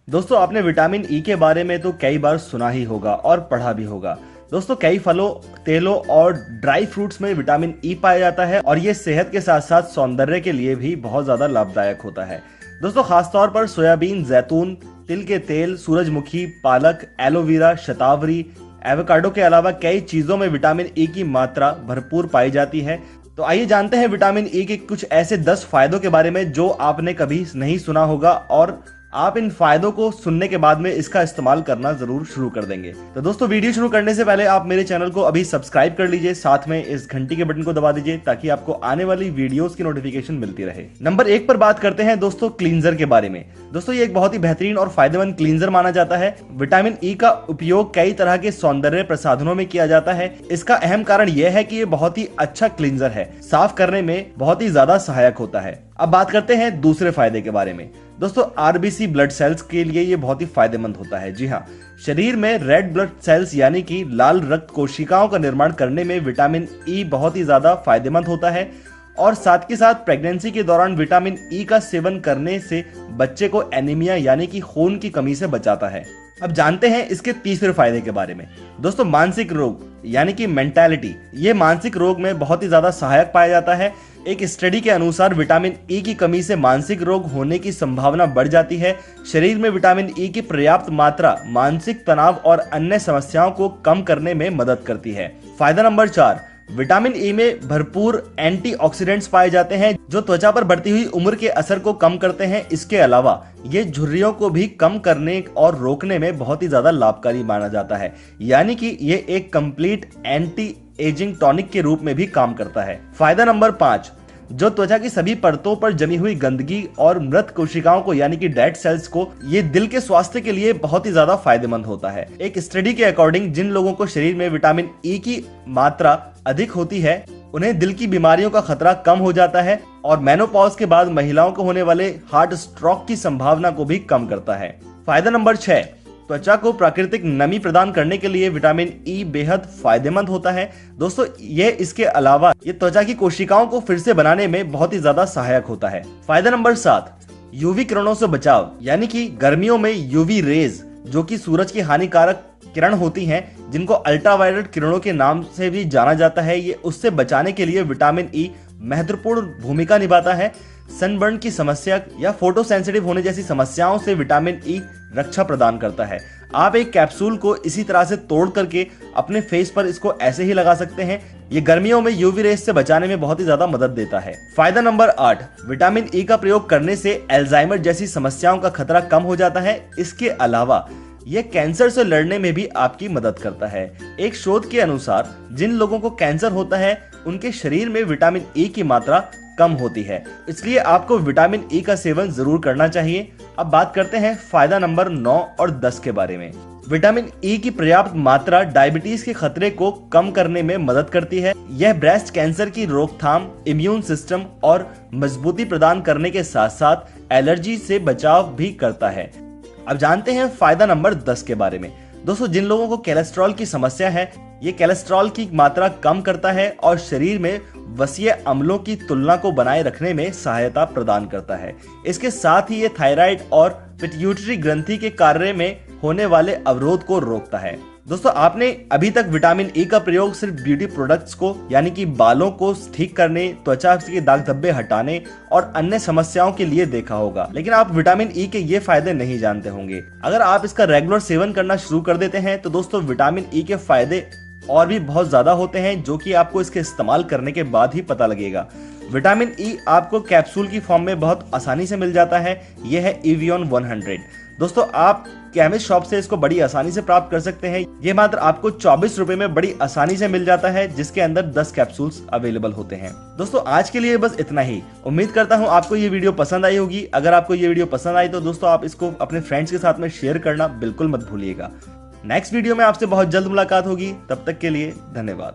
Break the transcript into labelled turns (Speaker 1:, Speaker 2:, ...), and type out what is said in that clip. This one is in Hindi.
Speaker 1: दोस्तों आपने विटामिन ई के बारे में तो कई बार सुना ही होगा और पढ़ा भी होगा। दोस्तों कई फलों, तेलों और ड्राई फ्रूट्स में विटामिन ई पाया जाता है और ये सेहत के साथ साथ सौंदर्य के लिए भी बहुत ज्यादा लाभदायक होता है। दोस्तों खासतौर पर सोयाबीन, जैतून, तिल के तेल, सूरजमुखी, पालक, एलोवेरा, शतावरी, एवोकाडो के अलावा कई चीजों में विटामिन ई की मात्रा भरपूर पाई जाती है। तो आइए जानते हैं विटामिन ई के कुछ ऐसे 10 फायदों के बारे में जो आपने कभी नहीं सुना होगा और आप इन फायदों को सुनने के बाद में इसका इस्तेमाल करना जरूर शुरू कर देंगे। तो दोस्तों वीडियो शुरू करने से पहले आप मेरे चैनल को अभी सब्सक्राइब कर लीजिए, साथ में इस घंटी के बटन को दबा दीजिए ताकि आपको आने वाली वीडियोस की नोटिफिकेशन मिलती रहे। नंबर 1 पर बात करते हैं दोस्तों क्लींजर के बारे में। दोस्तों ये एक बहुत ही बेहतरीन और फायदेमंद क्लींजर माना जाता है। विटामिन ई का उपयोग कई तरह के सौंदर्य प्रसाधनों में किया जाता है। इसका अहम कारण यह है कि ये बहुत ही अच्छा क्लींजर है, साफ करने में बहुत ही ज्यादा सहायक होता है। अब बात करते हैं दूसरे फायदे के बारे में। दोस्तों आरबीसी ब्लड सेल्स के लिए ये बहुत ही फायदेमंद होता है। जी हाँ, शरीर में रेड ब्लड सेल्स यानी कि लाल रक्त कोशिकाओं का निर्माण करने में विटामिन ई बहुत ही ज्यादा फायदेमंद होता है और साथ के साथ प्रेगनेंसी के दौरान विटामिन ई का सेवन करने से बच्चे को एनीमिया यानी कि खून की कमी से बचाता है। अब जानते हैं इसके तीसरे फायदे के बारे में। दोस्तों मानसिक रोग यानी कि मेंटालिटी, ये मानसिक रोग में बहुत ही ज्यादा सहायक पाया जाता है। एक स्टडी के अनुसार विटामिन ई की कमी से मानसिक रोग होने की संभावना बढ़ जाती है। शरीर में विटामिन ई की पर्याप्त मात्रा मानसिक तनाव और अन्य समस्याओं को कम करने में मदद करती है। फायदा नंबर 4, विटामिन ई में भरपूर एंटीऑक्सीडेंट्स पाए जाते हैं जो त्वचा पर बढ़ती हुई उम्र के असर को कम करते हैं। इसके अलावा ये झुर्रियों को भी कम करने और रोकने में बहुत ही ज्यादा लाभकारी माना जाता है, यानी कि ये एक कंप्लीट एंटी एजिंग टॉनिक के रूप में भी काम करता है। फायदा नंबर 5, जो त्वचा की सभी परतों पर जमी हुई गंदगी और मृत कोशिकाओं को यानी कि डेड सेल्स को, ये दिल के स्वास्थ्य के लिए बहुत ही ज्यादा फायदेमंद होता है। एक स्टडी के अकॉर्डिंग जिन लोगों को शरीर में विटामिन ई की मात्रा अधिक होती है उन्हें दिल की बीमारियों का खतरा कम हो जाता है और मेनोपॉज के बाद महिलाओं को होने वाले हार्ट स्ट्रोक की संभावना को भी कम करता है। फायदा नंबर 6, त्वचा को प्राकृतिक नमी प्रदान करने के लिए विटामिन ई बेहद फायदेमंद होता है। दोस्तों ये इसके अलावा ये त्वचा की कोशिकाओं को फिर से बनाने में बहुत ही ज्यादा सहायक होता है। फायदा नंबर 7, यूवी किरणों से बचाव, यानी कि गर्मियों में यूवी रेज जो कि सूरज की हानिकारक किरण होती हैं जिनको अल्ट्रावायलेट किरणों के नाम से भी जाना जाता है, ये उससे बचाने के लिए विटामिन ई महत्वपूर्ण भूमिका निभाता है। सनबर्न की समस्या या फोटो सेंसिटिव होने जैसी समस्याओं से विटामिन ई रक्षा प्रदान करता है। आप एक कैप्सूल को इसी तरह से तोड़ करके अपने फेस पर इसको ऐसे ही लगा सकते हैं। ये गर्मियों में यूवी रेस से बचाने में बहुत ही ज्यादा मदद देता है। फायदा नंबर 8, विटामिन ई का प्रयोग करने से अल्जाइमर जैसी समस्याओं का खतरा कम हो जाता है। इसके अलावा यह कैंसर से लड़ने में भी आपकी मदद करता है। एक शोध के अनुसार जिन लोगों को कैंसर होता है उनके शरीर में विटामिन ई की मात्रा कम होती है, इसलिए आपको विटामिन ई का सेवन जरूर करना चाहिए। अब बात करते हैं फायदा नंबर 9 और 10 के बारे में। विटामिन ई की पर्याप्त मात्रा डायबिटीज के खतरे को कम करने में मदद करती है। यह ब्रेस्ट कैंसर की रोकथाम, इम्यून सिस्टम और मजबूती प्रदान करने के साथ साथ एलर्जी से बचाव भी करता है। अब जानते हैं फायदा नंबर 10 के बारे में। दोस्तों जिन लोगों को कोलेस्ट्रॉल की समस्या है, ये कोलेस्ट्रॉल की मात्रा कम करता है और शरीर में वसीय अम्लों की तुलना को बनाए रखने में सहायता प्रदान करता है। इसके साथ ही ये थायराइड और पिट्यूटरी ग्रंथि के कार्य में होने वाले अवरोध को रोकता है। दोस्तों आपने अभी तक विटामिन ई का प्रयोग सिर्फ ब्यूटी प्रोडक्ट्स को यानी कि बालों को ठीक करने, त्वचा के दाग धब्बे हटाने और अन्य समस्याओं के लिए देखा होगा, लेकिन आप विटामिन ई के ये फायदे नहीं जानते होंगे। अगर आप इसका रेगुलर सेवन करना शुरू कर देते हैं तो दोस्तों विटामिन ई के फायदे और भी बहुत ज्यादा होते हैं जो कि आपको इसके इस्तेमाल करने के बाद ही पता लगेगा। विटामिन ई आपको कैप्सूल की फॉर्म में बहुत आसानी से मिल जाता है। यह है एवियन 100। दोस्तों आप केमिस्ट शॉप से इसको बड़ी आसानी से प्राप्त कर सकते हैं। ये मात्र आपको 24 रुपए में बड़ी आसानी से मिल जाता है, जिसके अंदर 10 कैप्सूल्स अवेलेबल होते हैं। दोस्तों आज के लिए बस इतना ही। उम्मीद करता हूँ आपको ये वीडियो पसंद आई होगी। अगर आपको ये वीडियो पसंद आई तो दोस्तों आप इसको अपने फ्रेंड्स के साथ में शेयर करना बिल्कुल मत भूलिएगा। नेक्स्ट वीडियो में आपसे बहुत जल्द मुलाकात होगी, तब तक के लिए धन्यवाद।